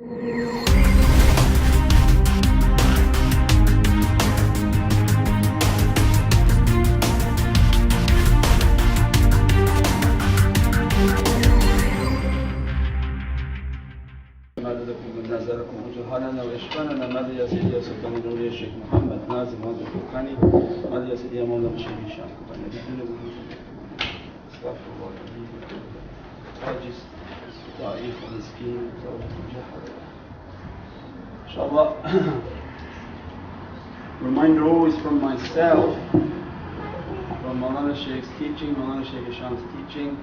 Sultan Shaykh Muhammad, Nazim, Haqqani, Sayyidina Mawlana Shaykh Hisham. Inshallah, reminder always from myself, from Mawlana Shaykh's teaching, Mawlana Shaykh Hisham's teaching,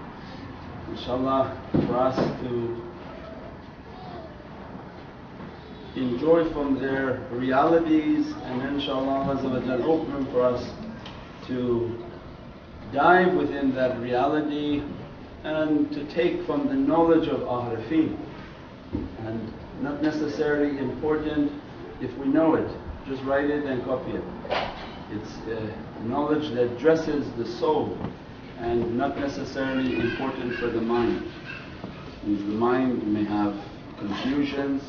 inshallah, for us to enjoy from their realities, and inshaAllah open for us to dive within that reality and to take from the knowledge of Arifin. And not necessarily important if we know it, just write it and copy it. It's knowledge that dresses the soul and not necessarily important for the mind. Means the mind may have confusions,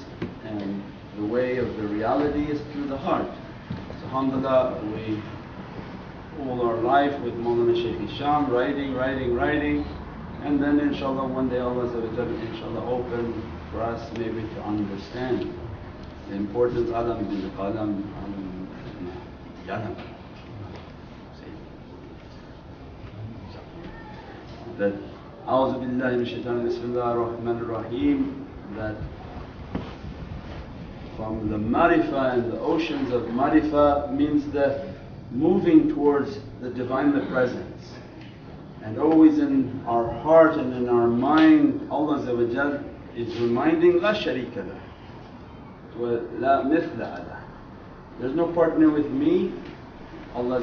and the way of the reality is through the heart. So alhamdulillah, we all our life with Mawlana Shaykh Hisham writing, and then inshaAllah one day Allah inshaAllah open for us maybe to understand the importance Alam bil Qalam, Alam Yalam. That A'udhu Billahi Minash Shaitanir Bismillahir Rahmanir Rahim, that from the Marifah and the oceans of Marifah means the moving towards the Divinely Presence. And always in our heart and in our mind Allah is reminding, La sharika lah wa la mithla lah. There's no partner with me, Allah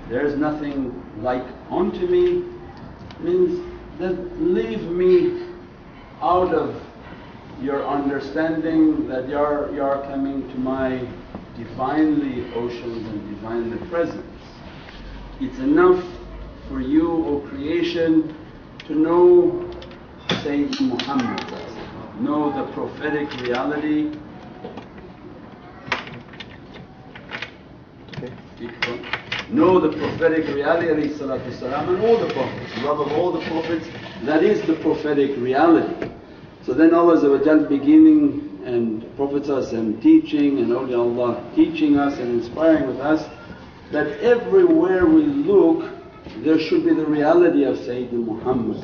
there is nothing like unto me, means that leave me out of your understanding that you're coming to my Divinely oceans and Divinely presence. It's enough for you, O creation, to know Sayyidina Muhammad, know the prophetic reality. Know the prophetic reality and all the Prophets, love of all the Prophets, that is the prophetic reality. So then Allah beginning and Prophet teaching and awliyaullah teaching us and inspiring with us that everywhere we look there should be the reality of Sayyidina Muhammad.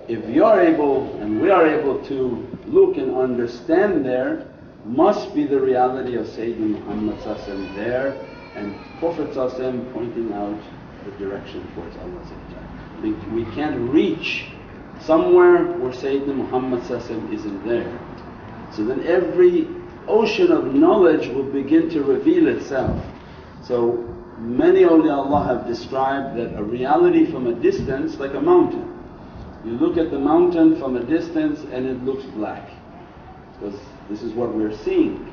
If you're able and we are able to look and understand, there must be the reality of Sayyidina Muhammad there, and Prophet pointing out the direction towards Allah. We can't reach somewhere where Sayyidina Muhammad isn't there. So then every ocean of knowledge will begin to reveal itself. So many awliyaullah have described that a reality from a distance like a mountain. You look at the mountain from a distance and it looks black, because this is what we're seeing.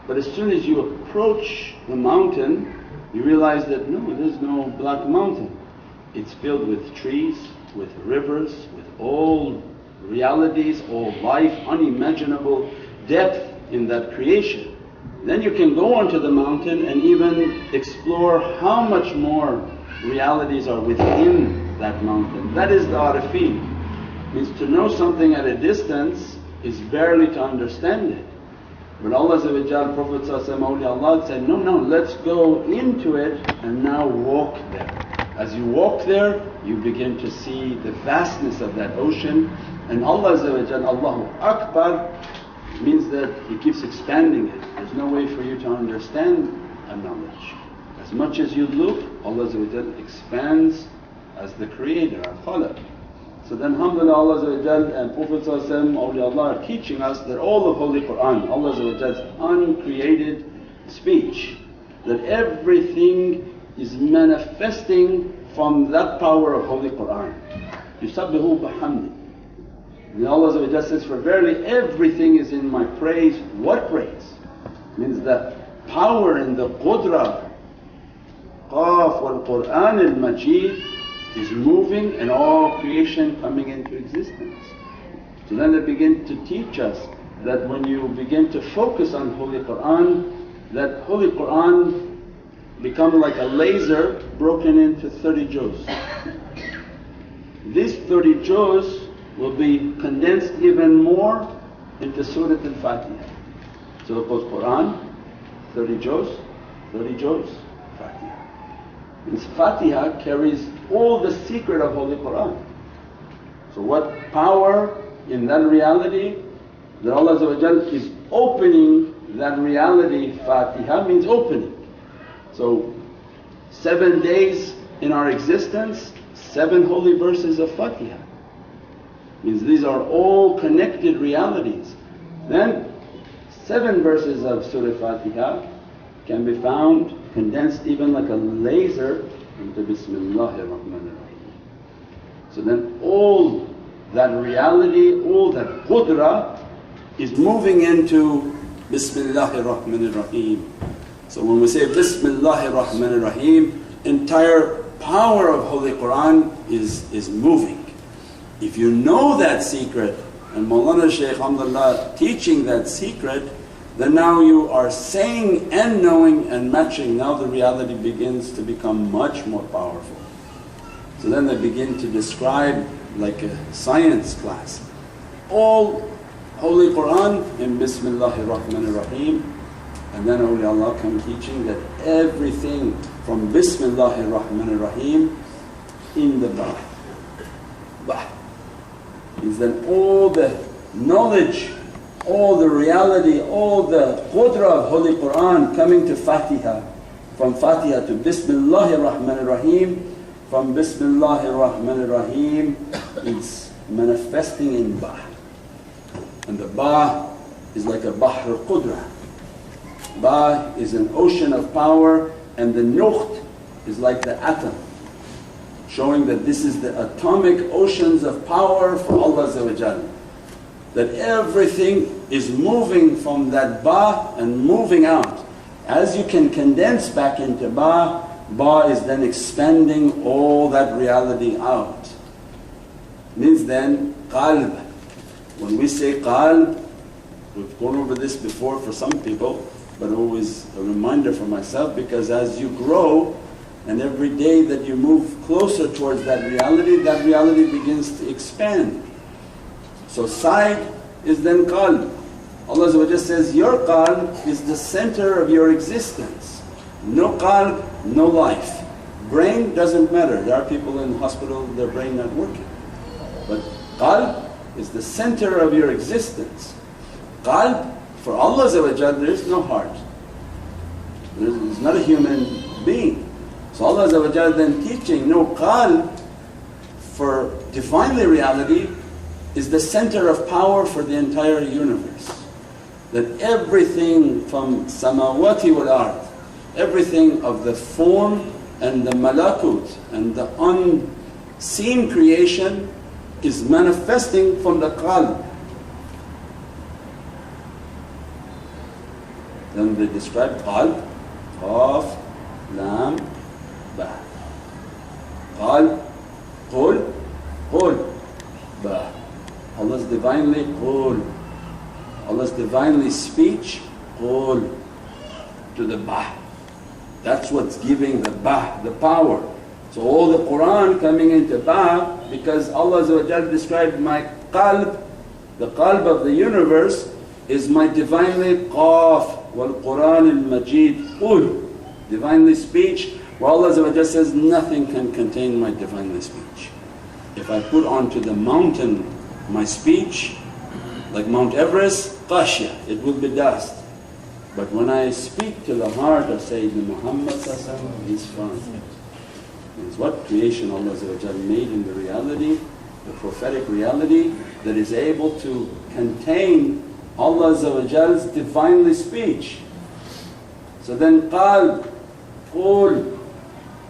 But as soon as you approach the mountain you realize that no, there's no black mountain. It's filled with trees, with rivers, with all realities, all life, unimaginable depth in that creation. Then you can go onto the mountain and even explore how much more realities are within that mountain. That is the arifin. Means to know something at a distance is barely to understand it. But Allah Prophet awliyaullah said, no, let's go into it and now walk there. As you walk there you begin to see the vastness of that ocean, and Allah Allahu Akbar means that He keeps expanding it. There's no way for you to understand a knowledge. As much as you look, Allah expands as the Creator, Al-Khalq. So then alhamdulillah Allah and Prophet awliyaullah are teaching us that all of Holy Qur'an, Allah's uncreated speech, that everything is manifesting from that power of Holy Qur'an. Yusabbihu bihamdi. And Allah says, for verily everything is in my praise. What praise? Means the power and the qudra, Qaf wal Qur'an al-Majid is moving and all creation coming into existence. So then they begin to teach us that when you begin to focus on Holy Qur'an, that Holy Qur'an become like a laser broken into 30 juz. These 30 juz will be condensed even more into Surah Al-Fatihah. So it goes Qur'an, 30 juz, 30 juz, Fatihah. This Fatihah carries all the secret of Holy Qur'an. So what power in that reality that Allah is opening that reality. Fatihah means opening. So 7 days in our existence, 7 holy verses of Fatihah, means these are all connected realities. Then 7 verses of Surah Fatihah can be found condensed even like a laser into Bismillahir Rahmanir Rahim. So then all that reality, all that qudra is moving into Bismillahir Rahmanir Rahim. So when we say Bismillahir Rahmanir Rahim, entire power of Holy Qur'an is moving. If you know that secret and Mawlana Shaykh alhamdulillah teaching that secret, then now you are saying and knowing and matching, now the reality begins to become much more powerful. So then they begin to describe like a science class. All Holy Qur'an in Bismillahir Rahmanir Rahim, and then awliyaullah come teaching that everything from Bismillahir Rahmanir Rahim in the Ba. Ba is then all the knowledge, all the reality, all the qudra of Holy Qur'an coming to Fatihah, from Fatihah to Bismillahir Rahmanir Rahim, from Bismillahir Rahmanir Rahim is manifesting in Ba. And the Ba is like a Bahr al-Qudra. Ba is an ocean of power, and the Nuqt is like the atom, showing that this is the atomic oceans of power for Allah. That everything is moving from that Ba and moving out. As you can condense back into Ba, Ba is then expanding all that reality out. Means then Qalb. When we say Qalb, we've gone over this before for some people, but always a reminder for myself, because as you grow and every day that you move closer towards that reality begins to expand. So side is then Qalb. Allah says, your Qalb is the center of your existence. No Qalb, no life. Brain doesn't matter, there are people in hospital their brain not working. But Qalb is the center of your existence. Qalb, for Allah there is no heart, there's not a human being. So Allah then teaching, no, Qalb for Divinely reality is the center of power for the entire universe. That everything from samawati wal ard, everything of the form and the malakut and the unseen creation is manifesting from the Qalb. Then they describe Qalb, Qaf, Laam, Ba. Qalb, Qul, Qul, Ba. Allah's Divinely Qul. Allah's Divinely speech, Qul, to the Ba. That's what's giving the Ba, the power. So all the Qur'an coming into Ba, because Allah described my Qalb, the Qalb of the universe is my Divinely Qaf wal Qur'an al-Majid Qul, Divinely speech, where Allah says, nothing can contain my Divinely speech. If I put onto the mountain my speech, like Mount Everest, qashya, it will be dust. But when I speak to the heart of Sayyidina Muhammad, he's fine. Means what creation Allah made in the reality, the prophetic reality that is able to contain Allah's Divinely speech. So then Qalb, Qul,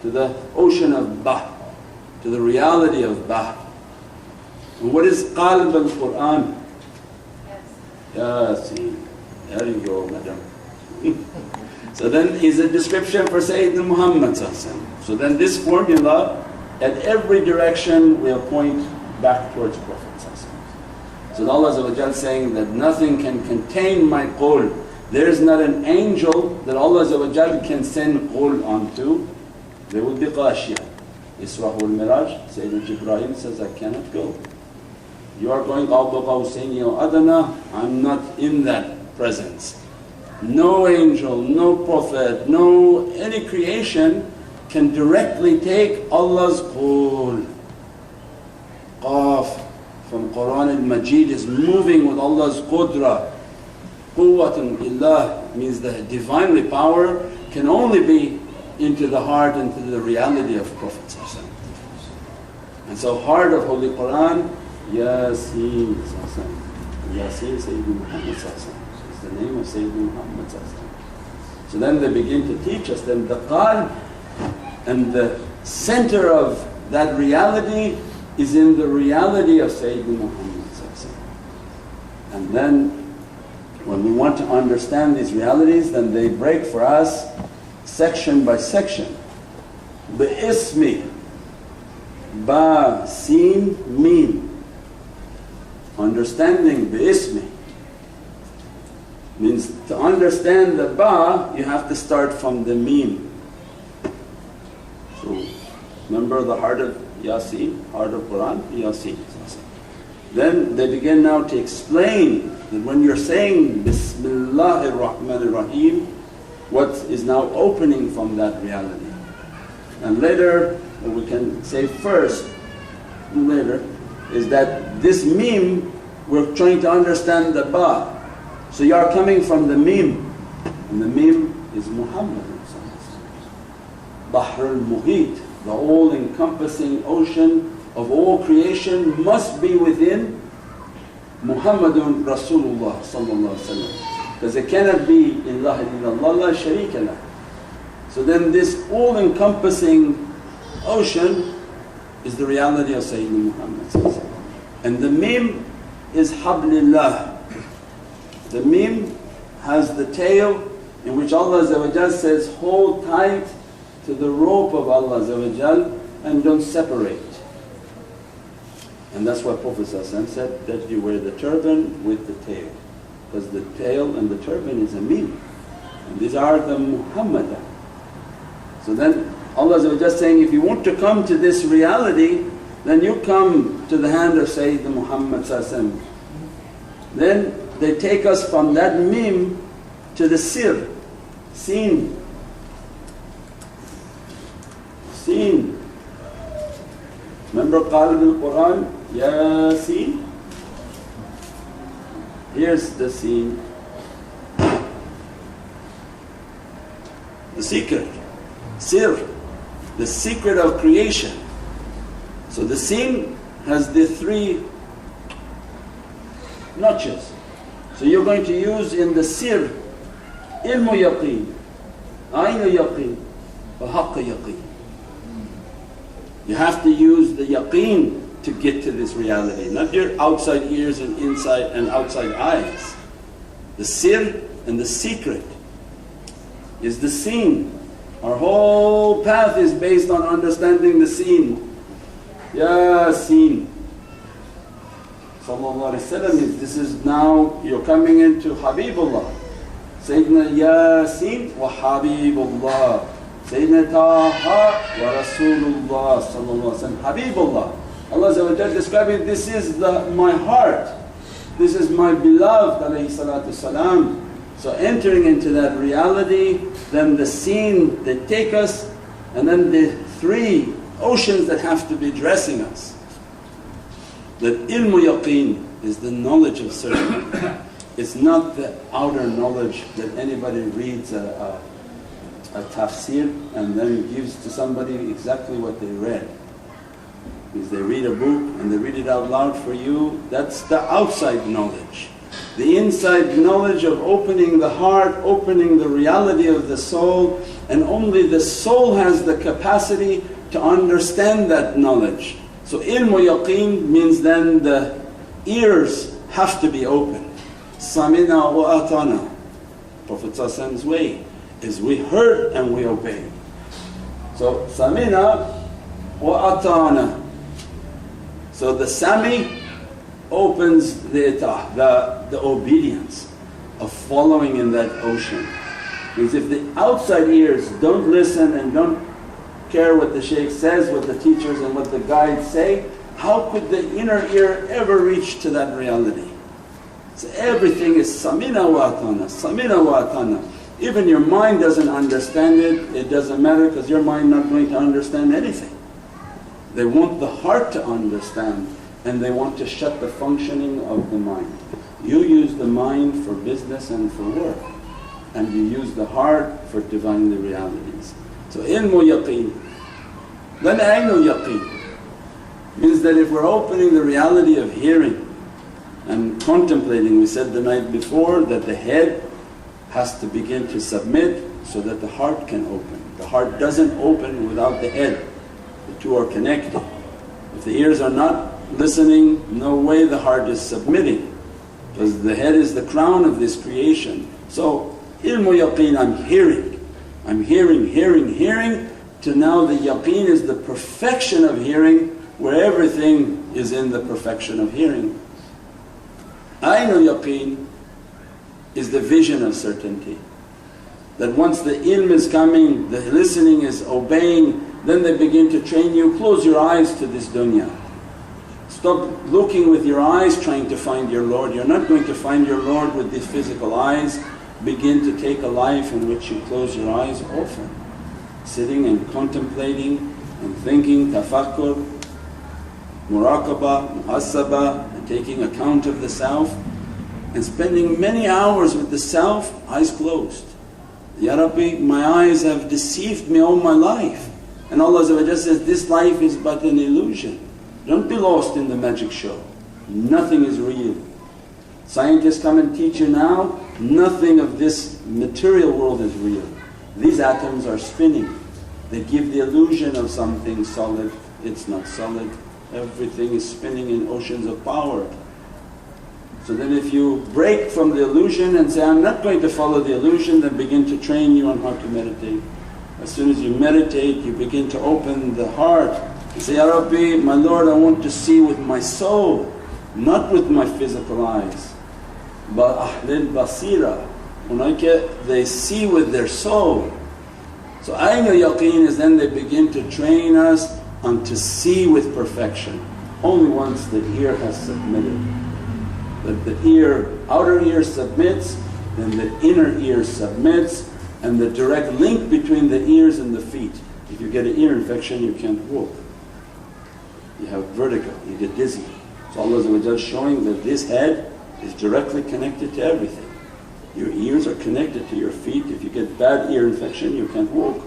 to the ocean of Ba, to the reality of Ba. And what is Qalb al-Qur'an? Yasin. There you go, madam. So then is a description for Sayyidina Muhammad. So then this formula, at every direction will point back towards Prophet. So Allah is saying that nothing can contain my qul. There is not an angel that Allah can send qul onto. There will be ghashiyah. Isra wal Miraj, Sayyidina Jibreel says, I cannot go. You are going Qalb Qawsaini aw Adna, I'm not in that presence. No angel, no prophet, no any creation can directly take Allah's qul. Qaf from Qur'an al-Majid is moving with Allah's qudra. Quwwatun billah means the Divinely power can only be into the heart and to the reality of Prophet. And so heart of Holy Qur'an, Yasin. Yasin Sayyidina Muhammad is the name of Sayyidina Muhammad. So then they begin to teach us, then the qalb and the center of that reality is in the reality of Sayyidina Muhammad. And then when we want to understand these realities, then they break for us section by section. Bismi, ba, sin, meem. Understanding Bismi means to understand the ba, you have to start from the meem. So remember the heart of Yasin, heart of Qur'an, Yasin. Then they begin now to explain that when you're saying Bismillahir Rahmanir Rahim, what is now opening from that reality. And later, or we can say first, later, is that this meem, we're trying to understand the ba. So you are coming from the meem, and the meem is Muhammadan. Bahr al-Muhit, the all-encompassing ocean of all creation must be within Muhammadun Rasulullah. Because it cannot be illah illallah la sharika lah. So then this all-encompassing ocean is the reality of Sayyidina Muhammad. And the meem is hablillah. The meem has the tail in which Allah says, hold tight to the rope of Allah and don't separate. And that's why Prophet said that you wear the turban with the tail, because the tail and the turban is a meem, and these are the Muhammadan. So then Allah is saying, if you want to come to this reality, then you come to the hand of Sayyidina Muhammad. Then they take us from that meem to the sir, seen. Seen. Remember Qalb al-Qur'an, Yasin? Here's the seen. The secret, sir, the secret of creation. So the seen has the three notches. So you're going to use in the sir, ilmu yaqeen, aynu yaqeen, wa haqqa yaqeen. You have to use the yaqeen to get to this reality, not your outside ears and inside and outside eyes. The sir and the secret is the seen. Our whole path is based on understanding the seen. Yasin. This is now you're coming into Habibullah. Sayyidina Yasin wa Habibullah. Sayyidina Taha wa Rasulullah Habibullah. Allah describing, this is my heart, this is my beloved alayhi salatu salam. So entering into that reality, then the scene they take us, and then the three oceans that have to be dressing us. That ilmu yaqeen is the knowledge of certainty. It's not the outer knowledge that anybody reads a tafsir and then gives to somebody exactly what they read. Because they read a book and they read it out loud for you, that's the outside knowledge. The inside knowledge of opening the heart, opening the reality of the soul, and only the soul has the capacity to understand that knowledge. So ilmu yaqeen means then the ears have to be open. Samina wa atana. Prophet's way is we heard and we obeyed. So samina wa atana. So the sami opens the obedience of following in that ocean. Because if the outside ears don't listen and don't care what the shaykh says, what the teachers and what the guides say, how could the inner ear ever reach to that reality? So everything is samina wa atana, samina wa atana. Even your mind doesn't understand it, it doesn't matter because your mind not going to understand anything. They want the heart to understand and they want to shut the functioning of the mind. You use the mind for business and for work, and you use the heart for divinely realities. So ilmu yaqeen, then aynu yaqeen means that if we're opening the reality of hearing and contemplating, we said the night before that the head has to begin to submit so that the heart can open. The heart doesn't open without the head, the two are connected. If the ears are not listening, no way the heart is submitting, because the head is the crown of this creation. So ilmu yaqeen, I'm hearing to now the yaqeen is the perfection of hearing, where everything is in the perfection of hearing. Aynul yaqeen is the vision of certainty, that once the ilm is coming, the listening is obeying, then they begin to train you, close your eyes to this dunya. Stop looking with your eyes trying to find your Lord, you're not going to find your Lord with these physical eyes. Begin to take a life in which you close your eyes often, sitting and contemplating and thinking, tafakkur, muraqabah, muhasabah, and taking account of the self and spending many hours with the self, eyes closed. Ya Rabbi, my eyes have deceived me all my life, and Allah says, this life is but an illusion. Don't be lost in the magic show, nothing is real. Scientists come and teach you now, nothing of this material world is real. These atoms are spinning, they give the illusion of something solid, it's not solid. Everything is spinning in oceans of power. So then if you break from the illusion and say, I'm not going to follow the illusion, then begin to train you on how to meditate. As soon as you meditate, you begin to open the heart. You say, Ya Rabbi, my Lord, I want to see with my soul, not with my physical eyes. But ahlil basira, they see with their soul. So aynu yaqeen is then they begin to train us on to see with perfection. Only once the ear has submitted. That the outer ear submits, then the inner ear submits, and the direct link between the ears and the feet. If you get an ear infection, you can't walk. You have vertigo, you get dizzy. So Allah is showing that this head is directly connected to everything. Your ears are connected to your feet. If you get bad ear infection, you can't walk.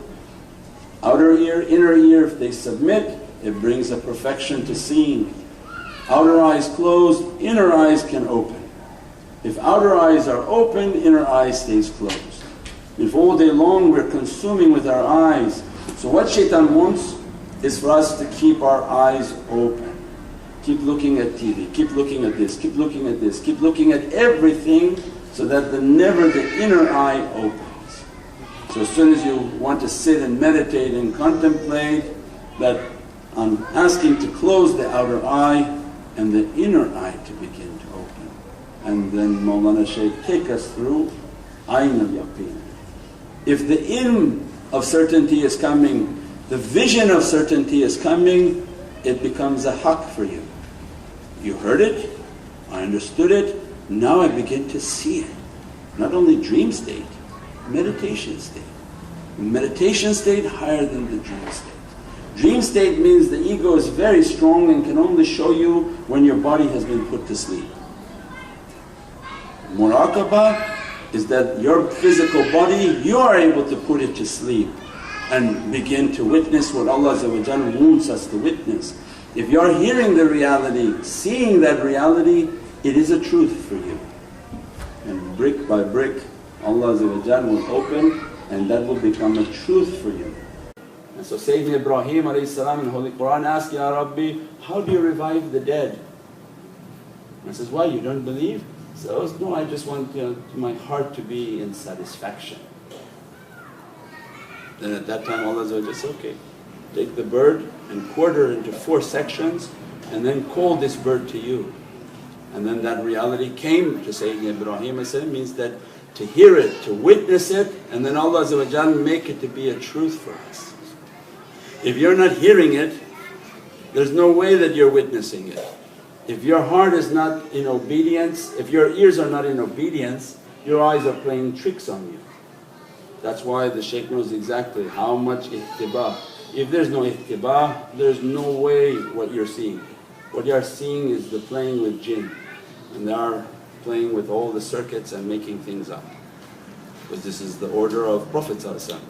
Outer ear, inner ear, if they submit, it brings a perfection to seeing. Outer eyes closed, inner eyes can open. If outer eyes are open, inner eye stays closed. If all day long we're consuming with our eyes, so what shaitan wants is for us to keep our eyes open. Keep looking at TV, keep looking at this, keep looking at this, keep looking at everything, so that never the inner eye opens. So as soon as you want to sit and meditate and contemplate, that I'm asking to close the outer eye and the inner eye to begin to open. And then Mawlana Shaykh take us through Ayn al-Yaqeen. If the ilm of certainty is coming, the vision of certainty is coming, it becomes a haqq for you. You heard it, I understood it, now I begin to see it. Not only dream state, meditation state. Meditation state higher than the dream state. Dream state means the ego is very strong and can only show you when your body has been put to sleep. Muraqabah is that your physical body, you are able to put it to sleep and begin to witness what Allah wants us to witness. If you are hearing the reality, seeing that reality, it is a truth for you. And brick by brick Allah will open and that will become a truth for you. And so Sayyidina Ibrahim in Holy Qur'an asked, Ya Rabbi, how do you revive the dead? And says, why, you don't believe? So no, I just want my heart to be in satisfaction. Then at that time Allah says, okay, take the bird and quarter into 4 sections and then call this bird to you. And then that reality came to Sayyidina Ibrahim, means that to hear it, to witness it, and then Allah make it to be a truth for us. If you're not hearing it, there's no way that you're witnessing it. If your heart is not in obedience, if your ears are not in obedience, your eyes are playing tricks on you. That's why the Shaykh knows exactly how much ittibā. If there's no ittibā, there's no way what you're seeing. What you are seeing is the playing with jinn, and they are playing with all the circuits and making things up. Because this is the order of Prophet.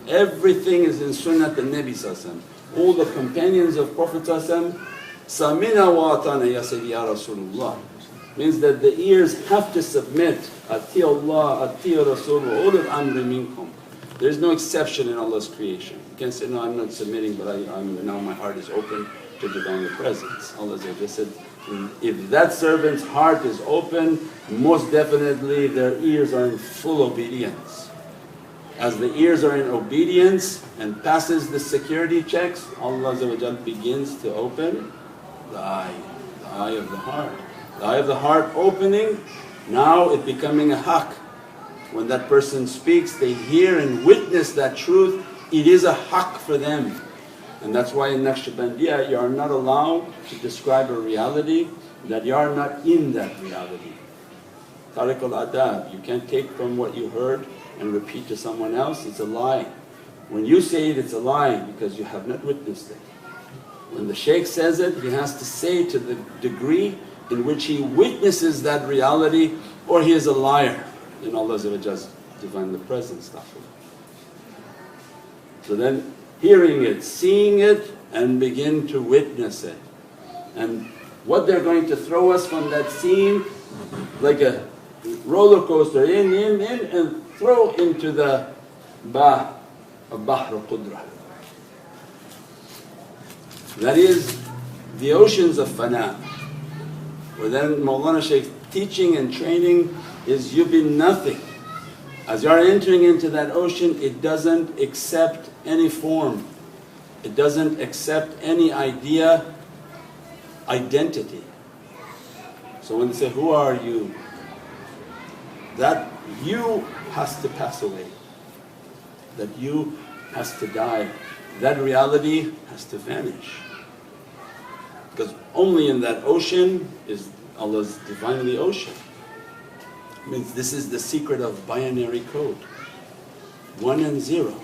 Everything is in Sunnat al-Nabi. All the companions of Prophet Samina wa atana ya Sayyidi ya Rasulullah, means that the ears have to submit. Ati Allah, ati Rasul wa ulul amri minkum. There is no exception in Allah's creation. You can't say, no, I'm not submitting, but now my heart is open to Divine Presence. Allah said, if that servant's heart is open, most definitely their ears are in full obedience. As the ears are in obedience and passes the security checks, Allah begins to open the eye of the heart. The eye of the heart opening, now it becoming a haqq. When that person speaks, they hear and witness that truth, it is a haqq for them. And that's why in Naqshbandi you are not allowed to describe a reality that you are not in that reality. Tariq al-adab, you can't take from what you heard and repeat to someone else, it's a lie. When you say it, it's a lie because you have not witnessed it. When the Shaykh says it, he has to say to the degree in which he witnesses that reality, or he is a liar in Allah's Divine Presence. So then hearing it, seeing it, and begin to witness it. And what they're going to throw us from that scene, like a roller coaster, in and throw into the Bahr al-Qudra. That is the oceans of Fana. Where then Mawlana Shaykh's teaching and training is you be nothing. As you are entering into that ocean, it doesn't accept any form, it doesn't accept any idea, identity. So when they say, who are you? That you has to pass away, that you has to die, that reality has to vanish. Because only in that ocean is Allah's Divinely ocean. Means this is the secret of binary code, 1 and 0.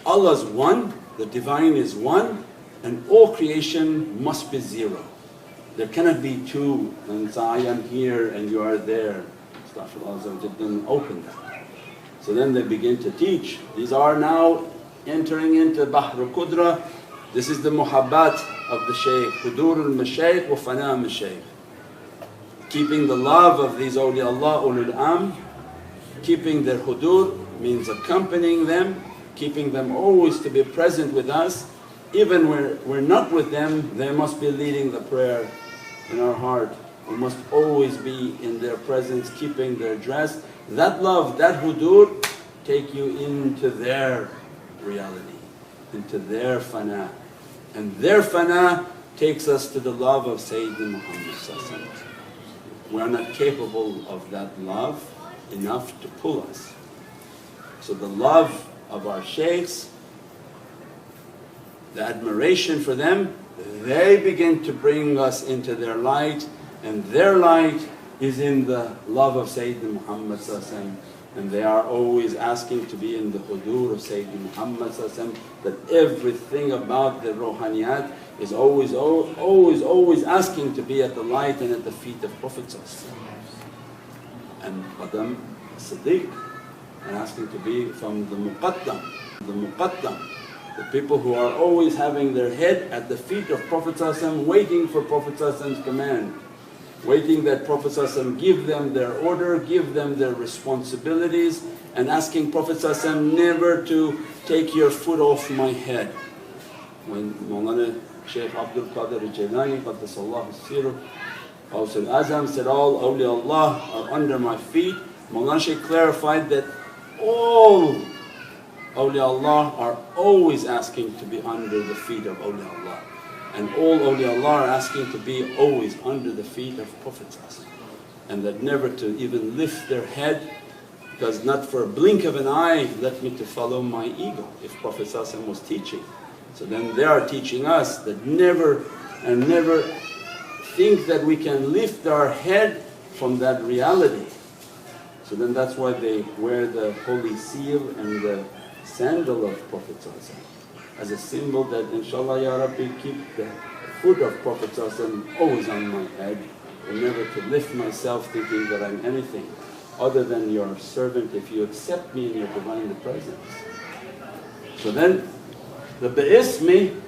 Allah's 1, the Divine is 1, and all creation must be 0. There cannot be 2 and say, I am here and you are there. Astaghfirullah, didn't open that. So then they begin to teach. These are now entering into Bahr al-Qudra. This is the muhabbat of the Shaykh, Hudur al-Mashayikh wa Fana al-Mashayikh. Keeping the love of these awliyaullah, ulul am, keeping their hudur means accompanying them, keeping them always to be present with us. Even when we're not with them, they must be leading the prayer in our heart. We must always be in their presence, keeping their dress. That love, that hudur take you into their reality, into their fana. And their fana takes us to the love of Sayyidina Muhammad. We are not capable of that love enough to pull us. So the love of our shaykhs, the admiration for them, they begin to bring us into their light, and their light is in the love of Sayyidina Muhammad, and they are always asking to be in the hudur of Sayyidina Muhammad, that everything about the ruhaniyat is always asking to be at the light and at the feet of Prophet. And Qadam Siddiq, and asking to be from the Muqaddam, the people who are always having their head at the feet of Prophet waiting for Prophet's command, waiting that Prophet give them their order, give them their responsibilities, and asking Prophet never to take your foot off my head. When Mawlana Shaykh Abdul Qadir al-Jailani Qaddasallahu Sirruh Qaws al-Azam said, all awliyaullah are under my feet, Mawlana Shaykh clarified that all awliyaullah are always asking to be under the feet of awliyaullah, and all awliyaullah are asking to be always under the feet of Prophet. and that never to even lift their head, because not for a blink of an eye let me to follow my ego. If Prophet ﷺ was teaching, so then they are teaching us that never and never think that we can lift our head from that reality. So then that's why they wear the holy seal and the sandal of Prophet ﷺ as a symbol that, inshaAllah ya Rabbi, keep the foot of Prophet ﷺ always on my head, and never to lift myself thinking that I'm anything other than your servant if you accept me in your Divine presence. So then the Bismi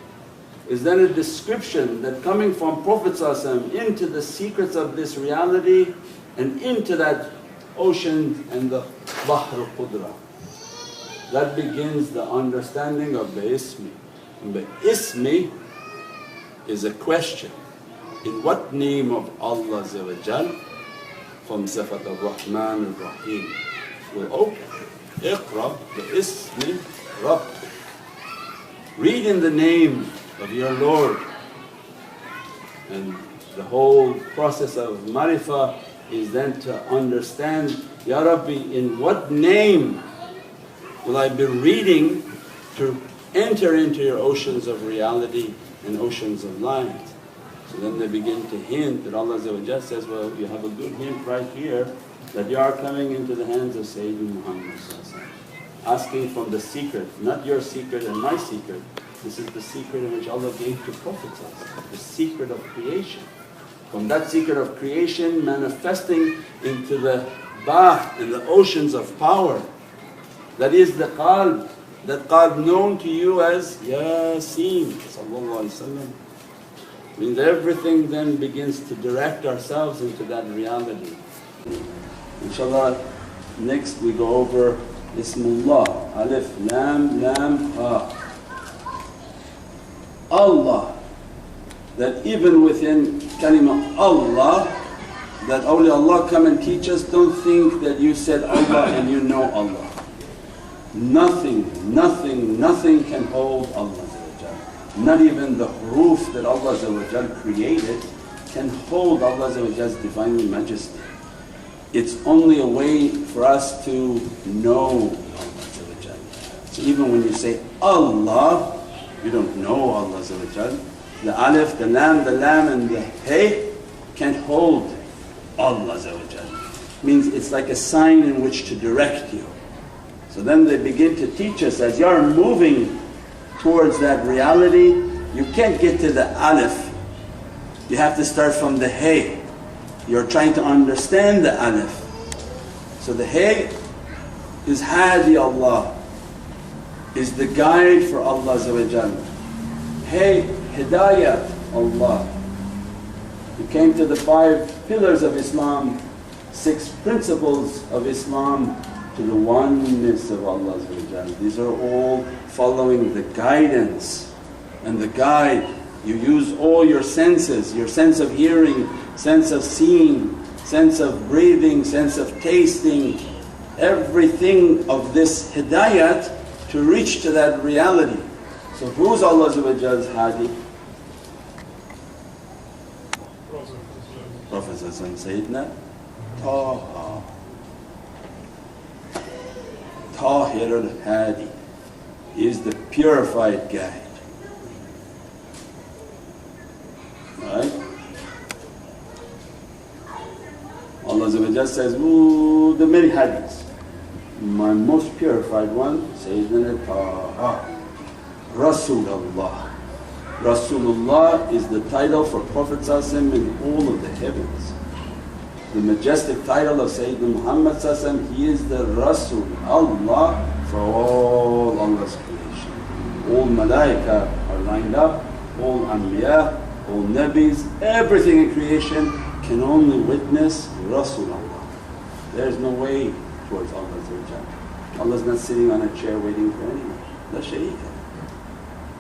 is then a description that coming from Prophet ﷺ into the secrets of this reality and into that ocean and the Bahr al-Qudra. That begins the understanding of Bismi. And Bismi is a question. In what name of Allah from Sifat al-Rahman al-Rahim will open? Iqra bi-Ismi Rabb. Read in the name of your Lord. And the whole process of marifah is then to understand, Ya Rabbi, in what name will I be reading to enter into your oceans of reality and oceans of light? So then they begin to hint that Allah says, well, you have a good hint right here that you are coming into the hands of Sayyidina Muhammad, asking from the secret, not your secret and my secret. This is the secret in which Allah gave to Prophet, the secret of creation. From that secret of creation manifesting into the Bahr, in the oceans of power. That is the Qalb, that Qalb known to you as Yasin sallallahu alaihi wasallam. Means everything then begins to direct ourselves into that reality. InshaAllah, next we go over Bismillah, Alif, Laam, Ha. Allah, that even within kalima Allah, that awliyaullah come and teach us, don't think that you said Allah and you know Allah. Nothing can hold Allah. Not even the huroof that Allah created can hold Allah's Divinely Majesty. It's only a way for us to know Allah. So even when you say Allah, you don't know Allah. The Alif, the Lam and the Hey can't hold Allah. Means it's like a sign in which to direct you. So then they begin to teach us, as you're moving towards that reality, you can't get to the Alif, you have to start from the Hey. You're trying to understand the Alif. So the Hey is Hadi Allah, is the guide for Allah. Hey, Hidayat Allah. You came to the 5 pillars of Islam, 6 principles of Islam, to the oneness of Allah. These are all following the guidance and the guide. You use all your senses, your sense of hearing, sense of seeing, sense of breathing, sense of tasting, everything of this hidayat to reach to that reality. So who's Allah's Hadi? Prophet Sayyidina Taha. Tahir al-Hadi is the purified guide. Right? Allah says, ooh, the many hadiths. My most purified one, Sayyidina Taha, Rasulullah. Rasulullah is the title for Prophet in all of the heavens. The majestic title of Sayyidina Muhammad, he is the Rasul, Allah for all Allah's creation. All malaika are lined up, all anbiya, all nabis, everything in creation can only witness Rasulullah. There is no way towards Allah. Allah is not sitting on a chair waiting for anyone, la sharika.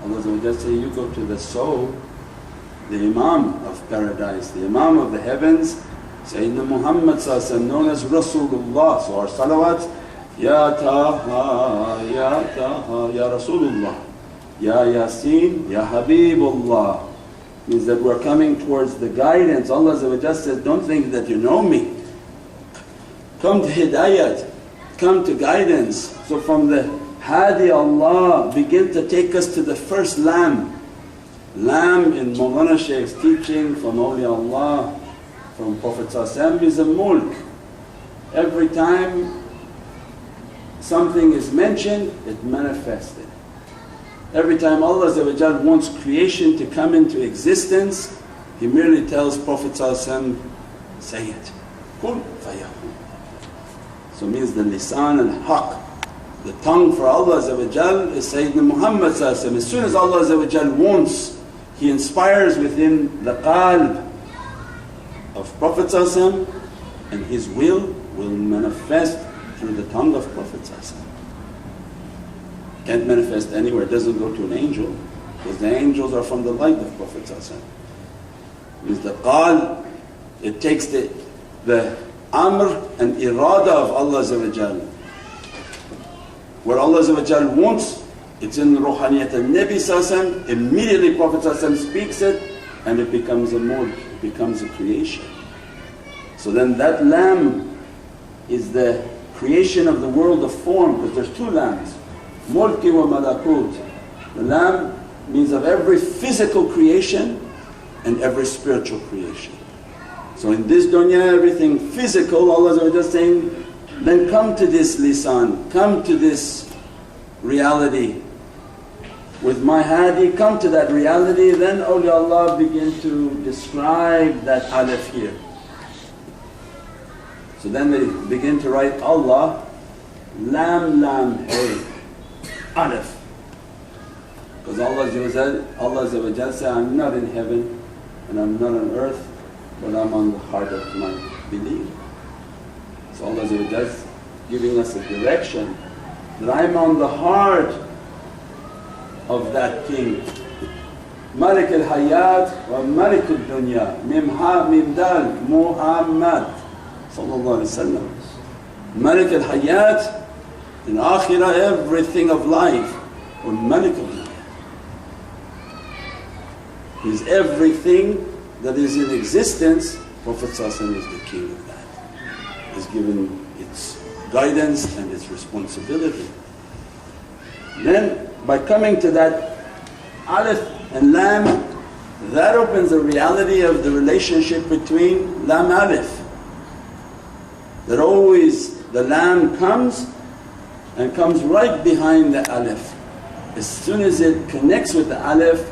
Allah say, you go to the soul, the Imam of paradise, the Imam of the heavens, Sayyidina Muhammad known as Rasulullah. So our salawats, Ya Taha, Ya Taha, Ya Rasulullah, Ya Yasin, Ya Habibullah. Means that we're coming towards the guidance. Allah says, don't think that you know me, come to hidayat, come to guidance. So from the Hadi Allah begin to take us to the first Laam. Laam in Mawlana Shaykh's teaching from Awliya Allah, from Prophet is a mulk. Every time something is mentioned, it manifested. Every time Allah wants creation to come into existence, He merely tells Prophet say it, Kun fayakun. So it means the lisan al-haq, the tongue for Allah is Sayyidina Muhammad. As soon as Allah wants, He inspires within the qalb of Prophet and His will manifest through the tongue of Prophet. Can't manifest anywhere, it doesn't go to an angel because the angels are from the light of Prophet. Means the qalb, it takes the amr and irada of Allah. Where Allah wants, it's in the ruhaniyat al-Nabi, immediately Prophet speaks it and it becomes a mulk, it becomes a creation. So then that Laam is the creation of the world of form, because there's two Laams, mulki wa malakut. The Laam means of every physical creation and every spiritual creation. So in this dunya everything physical, Allah is saying, then come to this lisan, come to this reality. With my hadi, come to that reality. Then awliya Allah begin to describe that alif here. So then they begin to write Allah, Lam Lam Hey, Alif. Because Allah said, I'm not in heaven and I'm not on earth, but I'm on the heart of my belief. So Allah is giving us a direction that I'm on the heart of that King. Malik al-Hayat wa Malik al-Dunya, Mim Ha Mim Dal, Muhammad sallallahu alayhi wa sallam. Malik al-Hayat, in Akhirah everything of life, or Malik al-Dunya. Is everything that is in existence, Prophet is the king of that. Is given its guidance and its responsibility. Then by coming to that Alif and Lam, that opens the reality of the relationship between Lam Alif. That always the Lam comes and comes right behind the Alif. As soon as it connects with the Alif,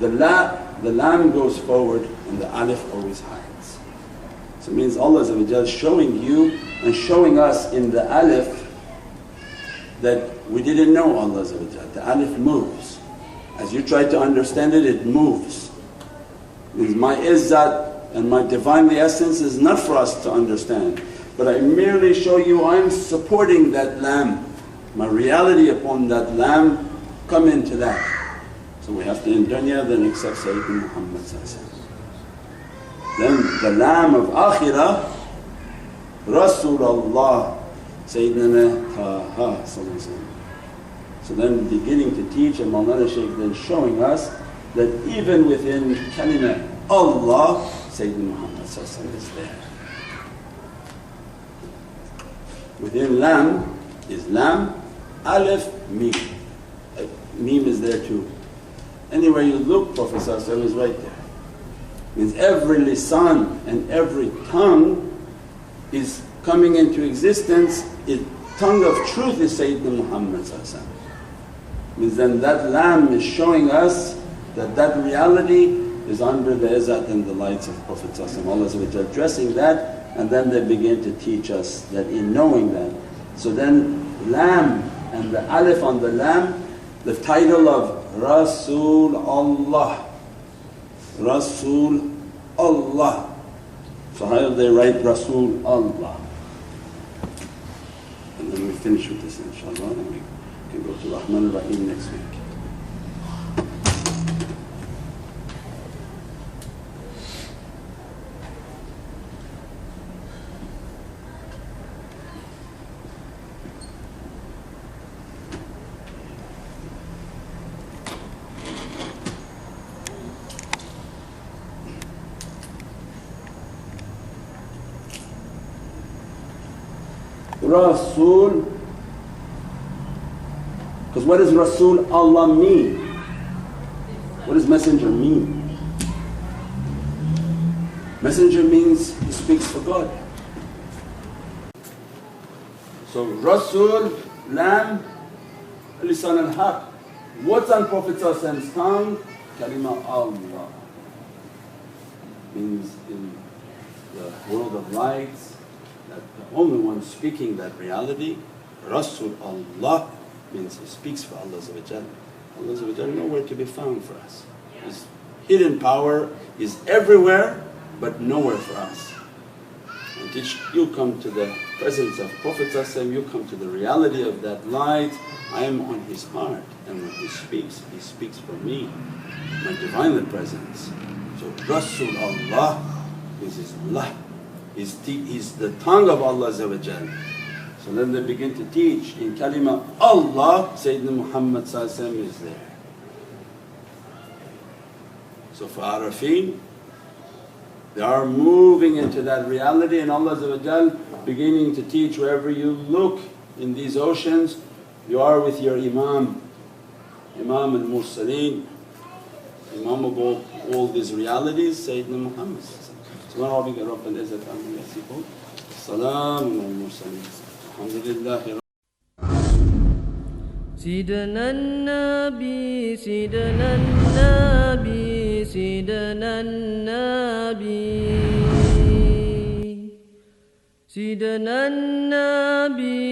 the Lam goes forward and the Alif always hides. So it means Allah is showing you and showing us in the Alif that we didn't know Allah. The Alif moves. As you try to understand it, it moves. It means my izzat and my Divinely essence is not for us to understand. But I merely show you I'm supporting that Lam. My reality upon that Lam, come into that. So we have to in dunya then accept Sayyidina Muhammad. Then the Laam of Akhirah, Rasulullah, Sayyidina Taha. So then beginning to teach, and Mawlana Shaykh then showing us that even within kalima Allah, Sayyidina Muhammad is there. Within Lam is Lam, Alif, Meem. Meem is there too. Anywhere you look, Prophet is right there. Means every lisan and every tongue is coming into existence. Tongue of truth is Sayyidina Muhammad. Means then that Lam is showing us that that reality is under the izzat and the lights of Prophet. Allah is addressing that, and then they begin to teach us that in knowing that. So then Lam and the Alif on the Lam, the title of Rasul Allah. Rasul Allah. So how do they write Rasul Allah? And then we finish with this inshaAllah, and we can go to Rahman Rahim next week. Rasul. Because what does Rasul Allah mean? What does messenger mean? Messenger means he speaks for God. So Rasul, Laam, Lisan al-Haq. What's on Prophet's tongue? Kalima Allah. Means in the world of lights, that the only one speaking that reality, Rasul Allah, means he speaks for Allah. Allah nowhere to be found for us. His hidden power is everywhere but nowhere for us. Until you come to the presence of Prophet, you come to the reality of that light. I am on his heart, and when he speaks for me, my Divinely Presence. So Rasul Allah is his Allah, he's the tongue of Allah. So then they begin to teach in kalima Allah, Sayyidina Muhammad is there. So for Arafin, they are moving into that reality, and Allah beginning to teach. Wherever you look in these oceans, you are with your Imam, Imam al-Mursaleen, Imam of all these realities, Sayyidina Muhammad. Subhana rabbika rabbil izzati amma yasifun, salamun ala al-mursaleen, alhamdulillahi. سيدنا النبي سيدنا النبي سيدنا النبي سيدنا النبي